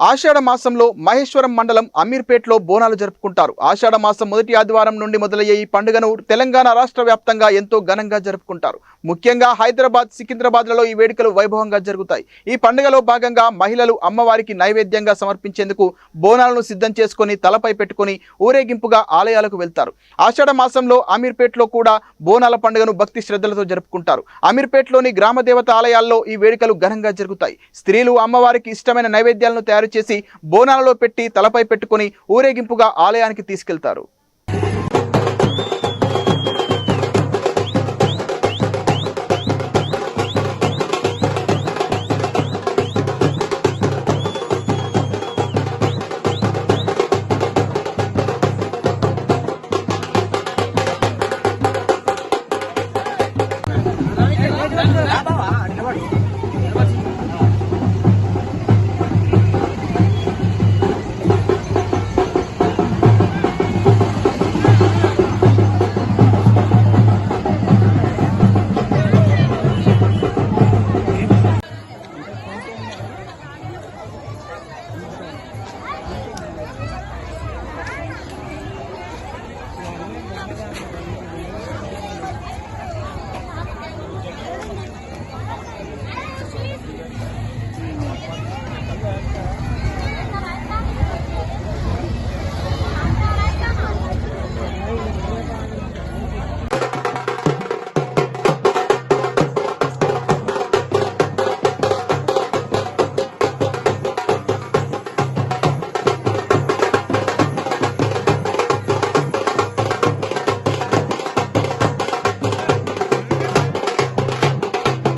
ఆషాఢ మాసంలో మహేశ్వరం మండలం అమీర్పేటలో బోనాలు జరుపుకుంటారు. ఆషాఢ మాసం మొదటి ఆదివారం నుండి మొదలయ్యే ఈ పండుగను తెలంగాణ రాష్ట్ర వ్యాప్తంగా ఎంతో ఘనంగా జరుపుకుంటారు. ముఖ్యంగా హైదరాబాద్, సికింద్రాబాద్లలో ఈ వేడుకలు వైభవంగా జరుగుతాయి. ఈ పండుగలో భాగంగా మహిళలు అమ్మవారికి నైవేద్యంగా సమర్పించేందుకు బోనాలను సిద్ధం చేసుకుని తలపై పెట్టుకుని ఊరేగింపుగా ఆలయాలకు వెళ్తారు. ఆషాఢ మాసంలో అమీర్పేటలో కూడా బోనాల పండుగను భక్తి శ్రద్ధలతో జరుపుకుంటారు. అమీర్పేటలోని గ్రామ దేవత ఆలయాల్లో ఈ వేడుకలు ఘనంగా జరుగుతాయి. స్త్రీలు అమ్మవారికి ఇష్టమైన నైవేద్యాలను తయారు చేసి బోనాలలో పెట్టి తలపై పెట్టుకుని ఊరేగింపుగా ఆలయానికి తీసుకెళ్తారు.